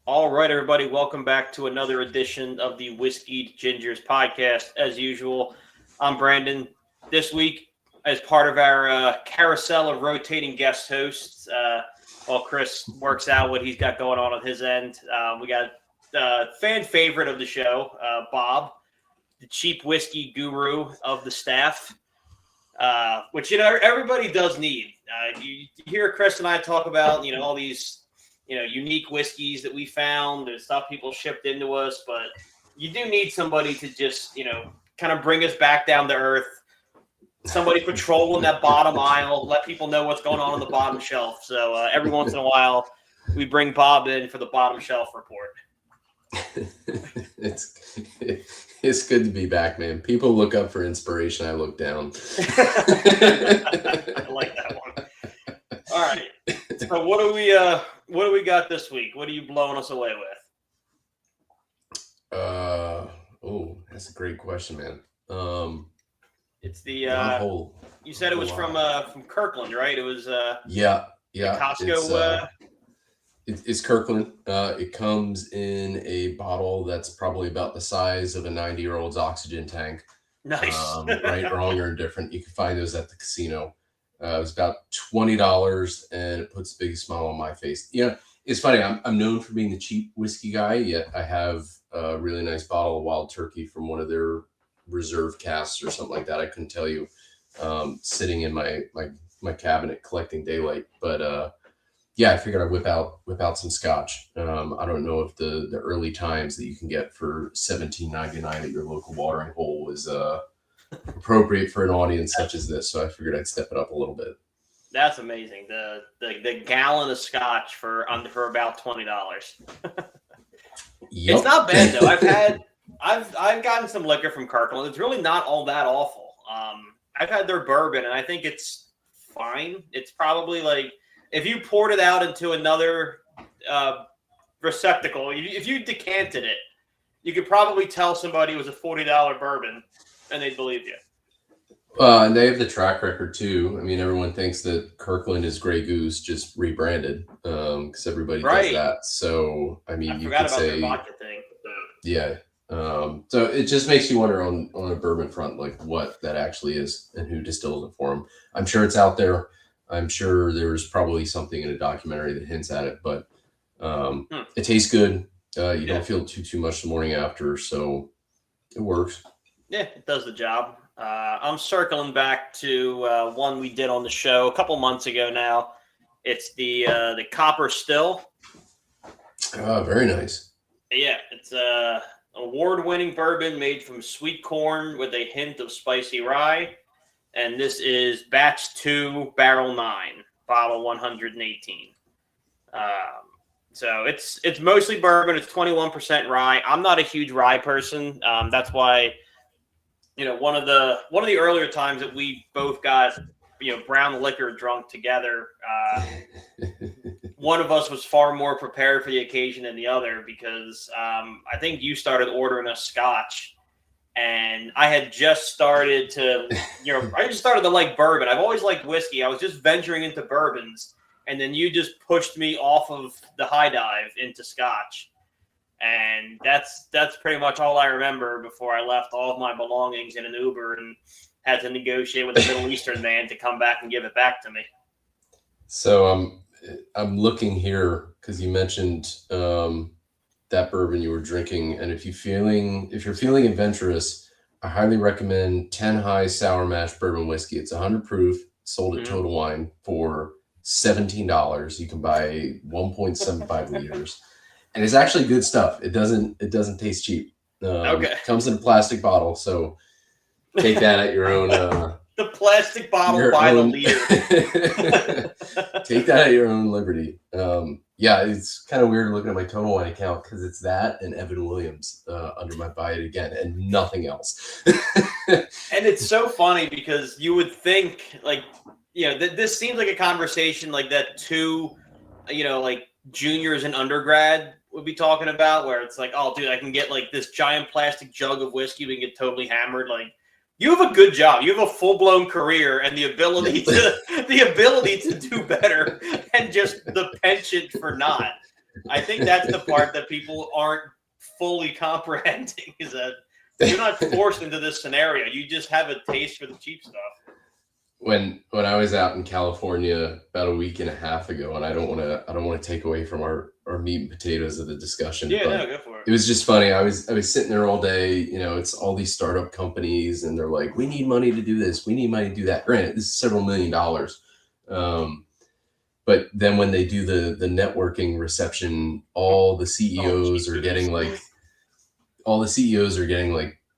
All right, everybody, welcome back to another edition of the Whiskey Gingers podcast. As usual, I'm Brandon. This week, as part of our carousel of rotating guest hosts, while Chris works out what he's got going on his end, we got fan favorite of the show, Bob, the cheap whiskey guru of the staff, which, everybody does need. You hear Chris and I talk about, all these unique whiskeys that we found and stuff people shipped into us, but you do need somebody to just, kind of bring us back down to earth. Somebody patrolling that bottom aisle, let people know what's going on the bottom shelf. So every once in a while, we bring Bob in for the bottom shelf report. It's good to be back, man. People look up for inspiration. I look down. I like that one. All right. So what do we got this week? What are you blowing us away with? That's a great question, man. It's the you said it was from Kirkland, right? It was yeah. Costco. It's Kirkland. It comes in a bottle that's probably about the size of a 90-year-old's oxygen tank. Nice. Right, wrong, or indifferent. You can find those at the casino. It was about $20, and it puts a big smile on my face. It's funny. I'm known for being the cheap whiskey guy, yet I have a really nice bottle of Wild Turkey from one of their reserve casks or something like that. I couldn't tell you, sitting in my cabinet collecting daylight. But I figured I'd whip out some scotch. I don't know if the early times that you can get for $17.99 at your local watering hole is appropriate for an audience such as this, so I figured I'd step it up a little bit. That's amazing. The gallon of scotch for about $20. Yep. It's not bad though. I've gotten some liquor from Kirkland. It's really not all that awful. I've had their bourbon, and I think it's fine. It's probably like if you poured it out into another receptacle, if you decanted it, you could probably tell somebody it was a $40 bourbon, and they'd believe you. And they have the track record too. I mean, everyone thinks that Kirkland is Grey Goose just rebranded, because everybody does that. So, I mean, you could say, their vodka thing. Yeah. So it just makes you wonder on a bourbon front, like what that actually is and who distills it for them. I'm sure it's out there. I'm sure there's probably something in a documentary that hints at it, but it tastes good. You don't feel too much the morning after, so it works. Yeah, it does the job. I'm circling back to one we did on the show a couple months ago now. It's the Copper Still. Very nice. Yeah, it's a award-winning bourbon made from sweet corn with a hint of spicy rye. And this is batch 2, barrel 9, bottle 118. So it's mostly bourbon. It's 21% rye. I'm not a huge rye person. That's why, one of the earlier times that we both got, brown liquor drunk together, one of us was far more prepared for the occasion than the other because I think you started ordering a scotch. And I had just started to, like bourbon. I've always liked whiskey. I was just venturing into bourbons. And then you just pushed me off of the high dive into scotch. And that's pretty much all I remember before I left all of my belongings in an Uber and had to negotiate with a Middle Eastern man to come back and give it back to me. So I'm looking here because you mentioned that bourbon you were drinking, and if you're feeling adventurous, I highly recommend 10 High Sour Mash Bourbon Whiskey. It's 100 proof, sold at Total Wine for $17. You can buy 1.75 liters, and it's actually good stuff. It doesn't taste cheap. It comes in a plastic bottle, so take that at your own. The plastic bottle by the liter. Take that at your own liberty. It's kind of weird looking at my Total Wine account because it's that and Evan Williams under my Buy It Again and nothing else. And it's so funny because you would think this seems like a conversation like that two, like juniors and undergrad would be talking about, where it's like, oh, dude, I can get like this giant plastic jug of whiskey. We can get totally hammered. Like, you have a good job. You have a full-blown career and the ability to do better, and just the penchant for not. I think that's the part that people aren't fully comprehending is that you're not forced into this scenario. You just have a taste for the cheap stuff. When I was out in California about a week and a half ago, and I don't want to take away from our meat and potatoes of the discussion. Yeah, but no, go for it. It was just funny. I was sitting there all day. It's all these startup companies, and they're like, "We need money to do this. We need money to do that." Granted, this is several $1 million. But then when they do the networking reception, all the CEOs are getting like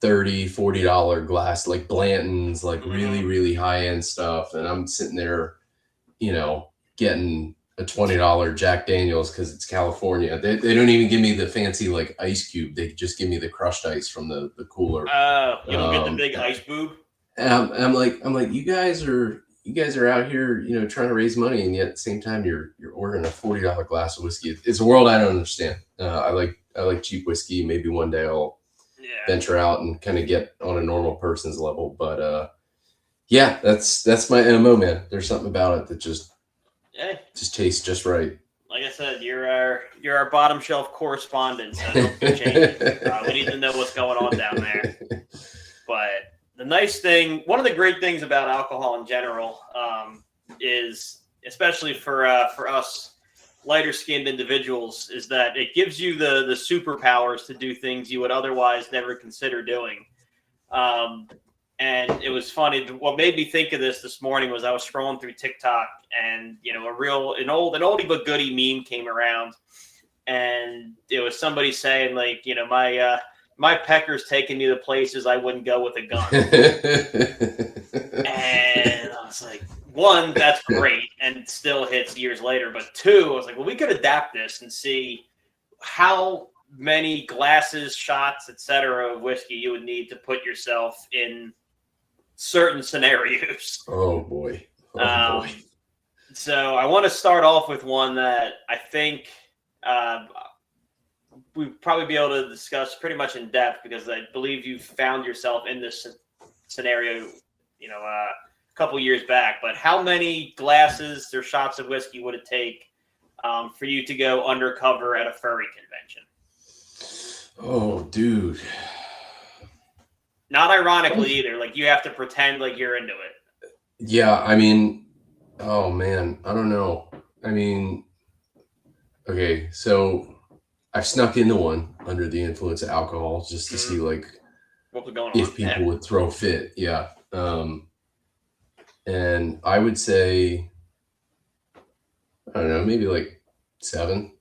$30-$40 glass, like Blanton's, like really, really high end stuff. And I'm sitting there, getting a $20 Jack Daniels because it's California. They don't even give me the fancy like ice cube. They just give me the crushed ice from the cooler. You don't get the big ice boob. And I'm like, you guys are out here, trying to raise money, and yet at the same time you're ordering a $40 glass of whiskey. It's a world I don't understand. I like cheap whiskey. Maybe one day I'll venture out and kind of get on a normal person's level. But yeah, that's my MO, man. There's something about it that just tastes just right. Like I said, you're our bottom shelf correspondent. So don't change. We need to know what's going on down there. But the nice thing, one of the great things about alcohol in general, is especially for us lighter skinned individuals, is that it gives you the superpowers to do things you would otherwise never consider doing. And it was funny. What made me think of this morning was I was scrolling through TikTok, and an oldie but goodie meme came around, and it was somebody saying like, my pecker's taking me to places I wouldn't go with a gun. And I was like, one, that's great, and still hits years later. But two, I was like, well, we could adapt this and see how many glasses, shots, etc. of whiskey you would need to put yourself in certain scenarios. Oh boy. So I want to start off with one that I think we'd probably be able to discuss pretty much in depth, because I believe you found yourself in this scenario, a couple years back. But how many glasses or shots of whiskey would it take for you to go undercover at a furry convention? Oh, dude. Not ironically either. Like, you have to pretend like you're into it. Yeah, I mean, oh man, I don't know. I mean, okay, so I've snuck into one under the influence of alcohol just to see like what was going on, if people would throw a fit. Yeah. And I would say, I don't know, maybe like 7.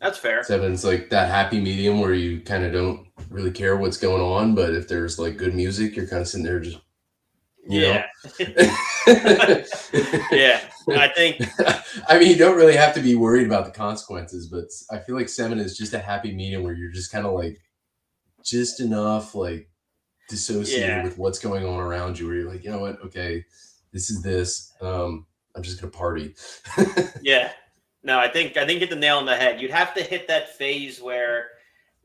That's fair. 7's like that happy medium where you kind of don't really care what's going on, but if there's like good music, you're kind of sitting there just, yeah. Yeah, I think. I mean, you don't really have to be worried about the consequences, but I feel like 7 is just a happy medium where you're just kind of like just enough like dissociated with what's going on around you, where you're like, you know what? Okay, this is this. I'm just gonna party. Yeah. No, I think you hit the nail on the head. You'd have to hit that phase where,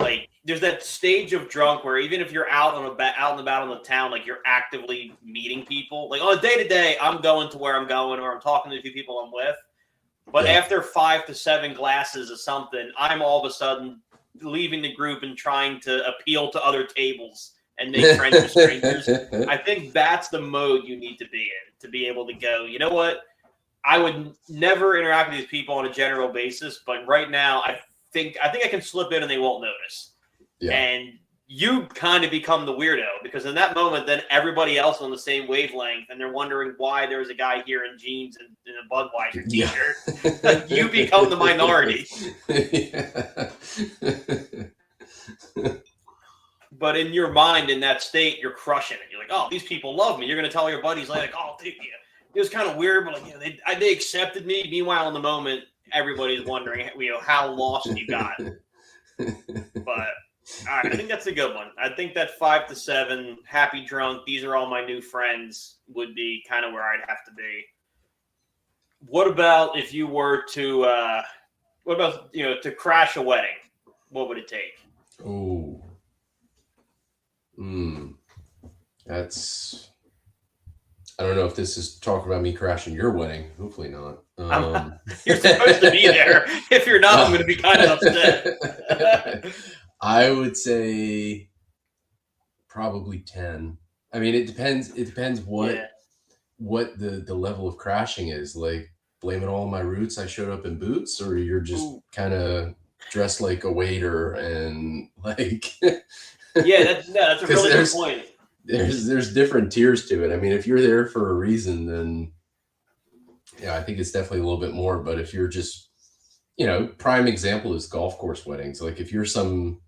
like, there's that stage of drunk where even if you're out and about in the town, like, you're actively meeting people. Like, on a day-to-day, I'm going to where I'm going, or I'm talking to the people I'm with. But after 5 to 7 glasses of something, I'm all of a sudden leaving the group and trying to appeal to other tables and make friends with strangers. I think that's the mode you need to be in, to be able to go, you know what? I would never interact with these people on a general basis, but right now I think I can slip in and they won't notice. Yeah. And you kind of become the weirdo, because in that moment, then everybody else on the same wavelength, and they're wondering why there's a guy here in jeans and in a Budweiser t-shirt. Like, you become the minority. But in your mind, in that state, you're crushing it. You're like, oh, these people love me. You're going to tell your buddies, like, oh, dude, it was kind of weird, but like, they accepted me. Meanwhile, in the moment, everybody's wondering, how lost you got. But all right, I think that's a good one. I think that 5 to 7, happy drunk, these are all my new friends, would be kind of where I'd have to be. What about if you were to, to crash a wedding? What would it take? I don't know if this is talking about me crashing your wedding. Hopefully not. You're supposed to be there. If you're not, I'm going to be kind of upset. I would say probably 10. I mean, it depends. It depends what the level of crashing is. Like, blame it all on my roots. I showed up in boots, or you're just kind of dressed like a waiter and like. Yeah, that's a really good point. There's different tiers to it. I mean, if you're there for a reason, then yeah, I think it's definitely a little bit more. But if you're just, prime example is golf course weddings. Like if you're some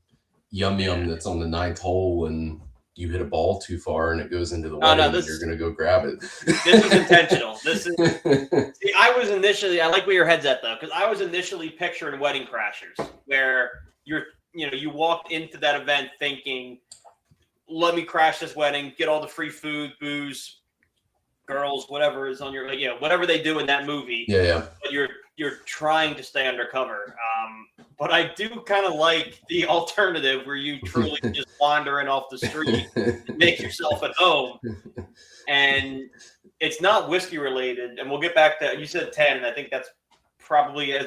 yum that's on the 9th hole and you hit a ball too far and it goes into the wedding, and you're gonna go grab it. This is intentional. See, I like where your head's at though, because I was initially picturing wedding crashers where you walked into that event thinking, let me crash this wedding, get all the free food, booze, girls, whatever is on your, whatever they do in that movie. Yeah. But you're trying to stay undercover. But I do kind of like the alternative where you truly just wander in off the street, make yourself at home, and it's not whiskey related. And we'll get back to, you said 10, and I think that's probably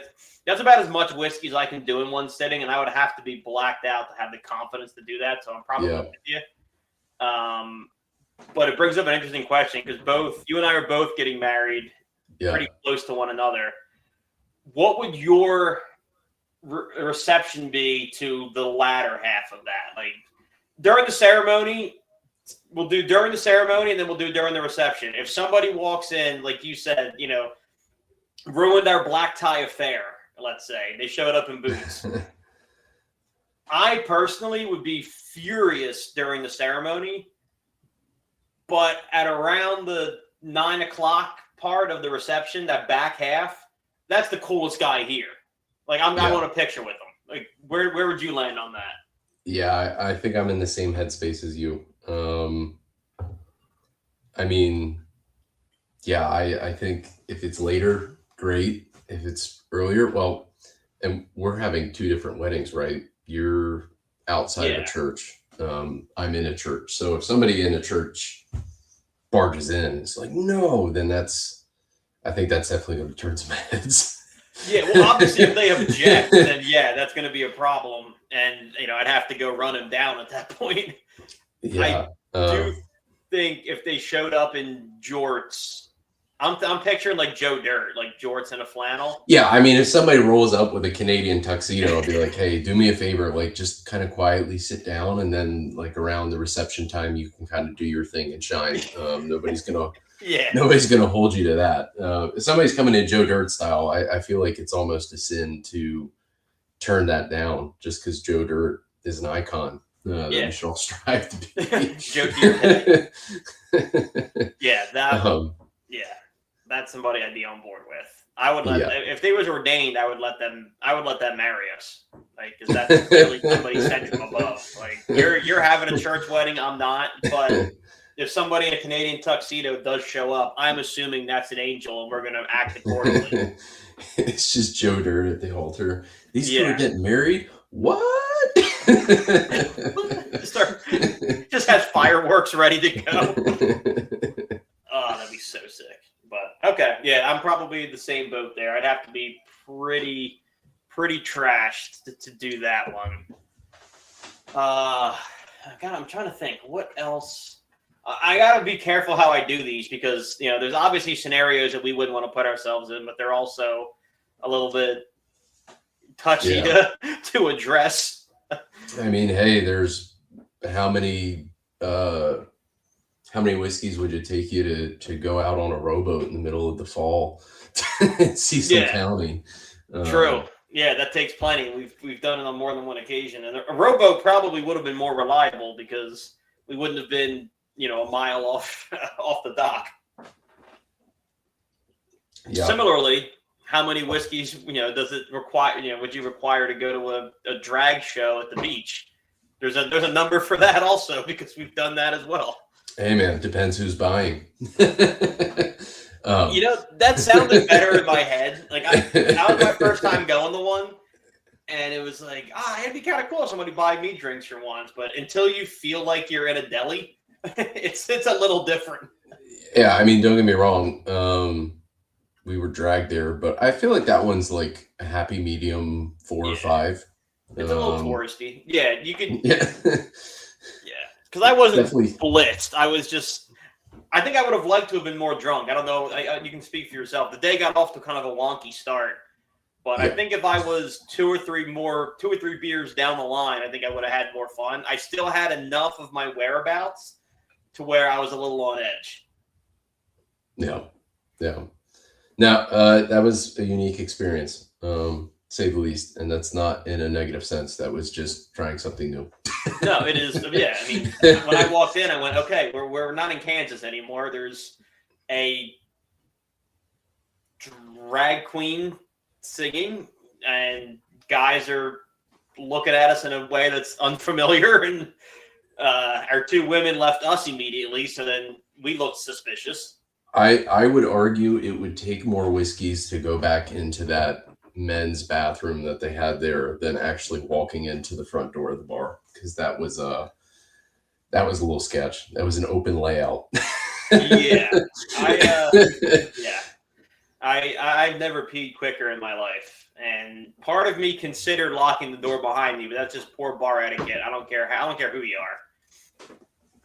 that's about as much whiskey as I can do in one sitting, and I would have to be blacked out to have the confidence to do that. So I'm probably with you. But it brings up an interesting question because both you and I are both getting married pretty close to one another. What would your reception be to the latter half of that? Like during the ceremony, we'll do during the ceremony and then we'll do during the reception. If somebody walks in, like you said, ruined our black tie affair, let's say, they showed up in boots. I personally would be furious during the ceremony, but at around the 9 o'clock part of the reception, that back half, that's the coolest guy here. Like I want a picture with him. Like where would you land on that? Yeah, I think I'm in the same headspace as you. I mean, yeah, I think if it's later, great. If it's earlier, well, and we're having 2 different weddings, right? You're outside of a church. I'm in a church. So if somebody in a church barges in, it's like, no, then I think that's definitely going to turn some heads. Yeah, well, obviously, if they object, then that's going to be a problem, and I'd have to go run him down at that point. Yeah, I do think if they showed up in jorts, I'm picturing like Joe Dirt, like jorts and a flannel. Yeah, I mean, if somebody rolls up with a Canadian tuxedo, I'll be like, hey, do me a favor, like just kind of quietly sit down, and then like around the reception time, you can kind of do your thing and shine. Nobody's gonna hold you to that. If somebody's coming in Joe Dirt style, I feel like it's almost a sin to turn that down just because Joe Dirt is an icon that we should all strive to be. Joe Dirt. That's somebody I'd be on board with. I would let if they was ordained, I would let them marry us. Like, because that's clearly somebody sent from above. Like, you're having a church wedding, I'm not. But if somebody in a Canadian tuxedo does show up, I'm assuming that's an angel, and we're gonna act accordingly. It's just Joe Dirt at the altar. These two are getting married. What? just has fireworks ready to go. Oh, that'd be so sick. But okay, I'm probably the same boat there. I'd have to be pretty trashed to do that one. God, I'm trying to think what else. I gotta be careful how I do these because there's obviously scenarios that we wouldn't want to put ourselves in, but they're also a little bit touchy to address. I mean, hey, there's how many whiskeys would it take you to go out on a rowboat in the middle of the fall and see some county? True. Yeah, that takes plenty. We've done it on more than one occasion, and a rowboat probably would have been more reliable because we wouldn't have been a mile off the dock. Yeah. Similarly, how many whiskeys does it require? Would you require to go to a drag show at the beach? There's a number for that also because we've done that as well. Hey man, depends who's buying. That sounded better in my head. Like that was my first time going to one, and it was like, it'd be kind of cool if somebody buy me drinks for once. But until you feel like you're in a deli, it's a little different. Yeah, I mean, don't get me wrong. We were dragged there, but I feel like that one's like a happy medium 4 or 5. It's a little Um, touristy. Yeah, you could. yeah, Yeah, because I wasn't definitely. blitzed. I was just. I think I would have liked to have been more drunk. I don't know. You can speak for yourself. The day got off to kind of a wonky start, but I Yeah, think if I was 2 or 3 beers down the line, I think I would have had more fun. I still had enough of my whereabouts to where I was a little on edge. yeah, yeah. Now, that was a unique experience, say the least, and that's not in a negative sense. That was just trying something new. No, it is. Yeah, I mean, when I walked in, I went, okay, we're not in Kansas anymore. There's a drag queen singing, and guys are looking at us in a way that's unfamiliar, and our 2 women left us immediately. So then we looked suspicious. I would argue it would take more whiskeys to go back into that men's bathroom that they had there than actually walking into the front door of the bar, because that was a little sketch. That was an open layout. Yeah, yeah, I've never peed quicker in my life, and part of me considered locking the door behind me, but that's just poor bar etiquette. I don't care who you are.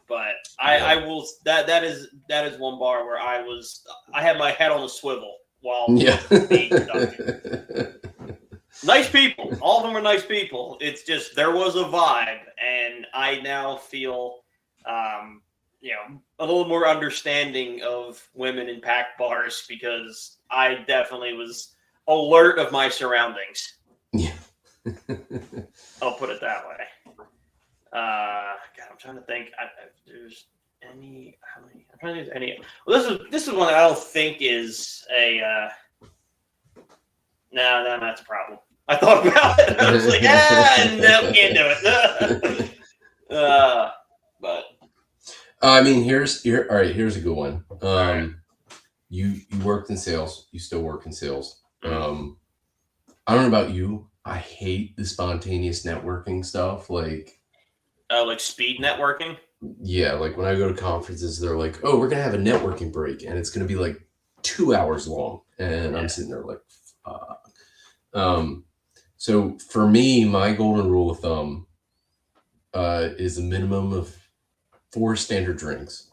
But I will. That is one bar where I had my head on a swivel while Yeah. being conducted. Nice people, all of them are nice people. It's just there was a vibe, and I now feel, a little more understanding of women in packed bars because I definitely was alert of my surroundings. Yeah. I'll put it that way. God, I'm trying to think. If there's any. I'm trying to think of any. Well, this is one that I don't think is a. No, that's a problem. I thought about it. I was like, no, can't do it. But I mean, all right. Here's a good one. right. You worked in sales. You still work in sales. I don't know about you. I hate the spontaneous networking stuff. Like Speed networking. yeah, like when I go to conferences, they're like, "Oh, we're gonna have a networking break, and it's gonna be like 2 hours long," and I'm sitting there like, "Fuck." So for me, my golden rule of thumb is a minimum of 4 standard drinks,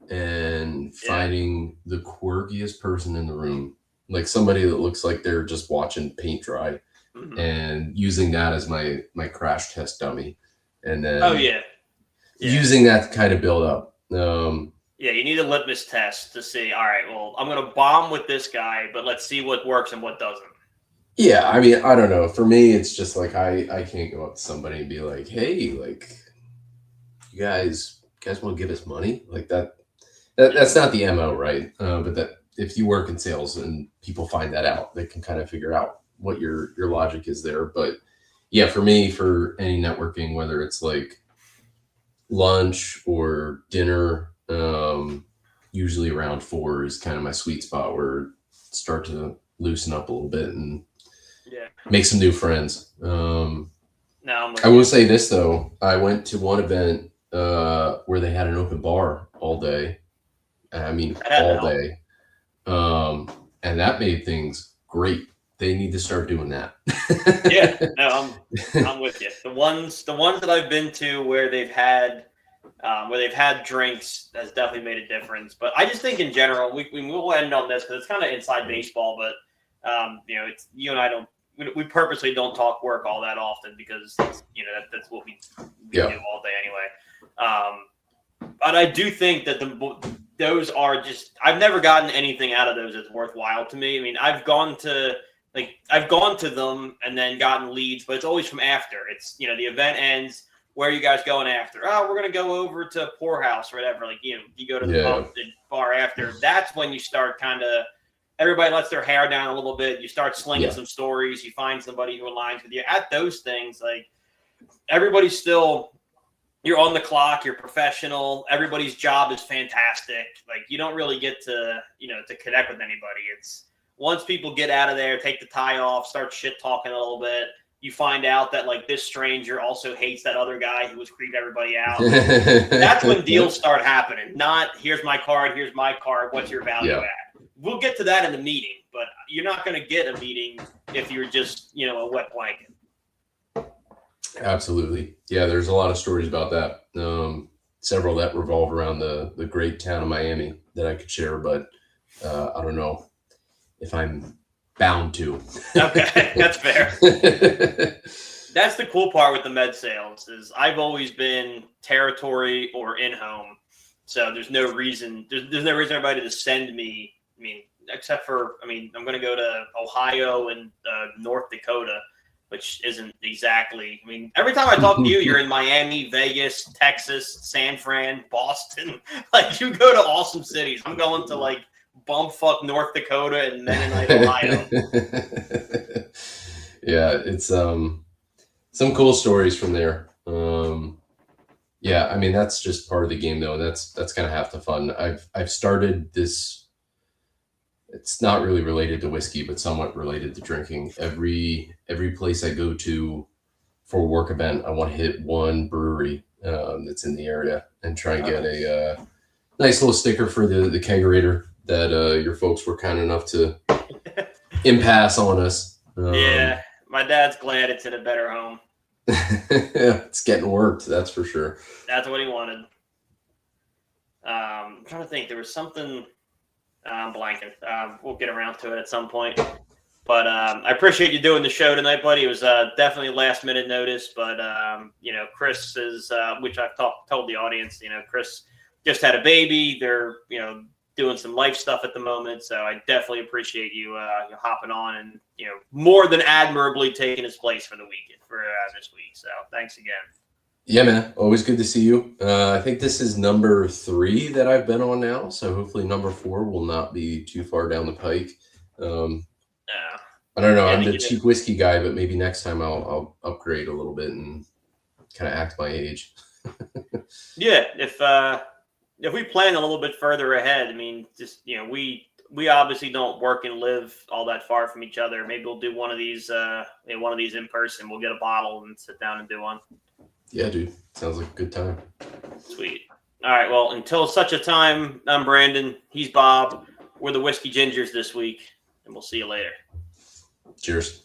and finding the quirkiest person in the room, like somebody that looks like they're just watching paint dry, and using that as my crash test dummy, and then using that to kind of build up. Yeah, you need a litmus test to see. All right, well, I'm going to bomb with this guy, but let's see what works and what doesn't. Yeah, I mean, I don't know. For me, it's just like I can't go up to somebody and be like, "Hey, like, you guys want to give us money?" Like that's not the MO, right? But that if you work in sales and people find that out, they can kind of figure out what your logic is there. But yeah, for me, for any networking, whether it's like lunch or dinner, usually around 4 is kind of my sweet spot where start to loosen up a little bit and make some new friends. I will say this though, I went to one event where they had an open bar all day. I mean, all day. And that made things great. They need to start doing that. Yeah, no, I'm with you. The ones that I've been to where they've had drinks has definitely made a difference. But I just think in general, we will end on this because it's kind of inside baseball. But it's you and I don't. We purposely don't talk work all that often because that's what we do all day anyway. But I do think that those are just. I've never gotten anything out of those that's worthwhile to me. I mean, I've gone to them and then gotten leads, but it's always from after. It's the event ends. Where are you guys going after? Oh, we're gonna go over to Poorhouse or whatever. Like you go to the bar after. That's when you start kind of. Everybody lets their hair down a little bit. You start slinging some stories. You find somebody who aligns with you. At those things, like everybody's still, you're on the clock. You're professional. Everybody's job is fantastic. Like you don't really get to, to connect with anybody. It's once people get out of there, take the tie off, start shit talking a little bit. you find out that like this stranger also hates that other guy who was creeping everybody out. That's when deals start happening. Not here's my card, what's your value add? We'll get to that in the meeting, but you're not going to get a meeting if you're just, a wet blanket. Absolutely. Yeah, there's a lot of stories about that. Several that revolve around the great town of Miami that I could share, but I don't know if I'm bound to. Okay, that's fair. That's the cool part with the med sales is I've always been territory or in-home. So there's no reason everybody to send me. I mean, except for, I'm going to go to Ohio and North Dakota, which isn't exactly, every time I talk to you, you're in Miami, Vegas, Texas, San Fran, Boston. Like, you go to awesome cities. I'm going to, like, bumfuck North Dakota and Mennonite, Ohio. Yeah, it's some cool stories from there. Yeah, that's just part of the game, though. That's kind of half the fun. I've started this. It's not really related to whiskey, but somewhat related to drinking. Every place I go to for a work event, I want to hit one brewery that's in the area and try and get a nice little sticker for the kegerator that your folks were kind enough to impasse on us. Yeah, my dad's glad it's in a better home. It's getting worked, that's for sure. That's what he wanted. I'm trying to think. There was something. I'm blanking. We'll get around to it at some point. But I appreciate you doing the show tonight, buddy. It was definitely last minute notice, but Chris is, which I've told the audience. Chris just had a baby. They're doing some life stuff at the moment, so I definitely appreciate you hopping on and more than admirably taking his place for the weekend for this week. So thanks again. Yeah, man. Always good to see you. I think this is number 3 that I've been on now, so hopefully number 4 will not be too far down the pike. I don't know. I'm the cheap whiskey guy, but maybe next time I'll upgrade a little bit and kind of act my age. Yeah, if we plan a little bit further ahead, just we obviously don't work and live all that far from each other. Maybe we'll do one of these in person. We'll get a bottle and sit down and do one. Yeah, dude. Sounds like a good time. Sweet. All right. Well, until such a time, I'm Brandon. He's Bob. We're the Whiskey Gingers this week, and we'll see you later. Cheers.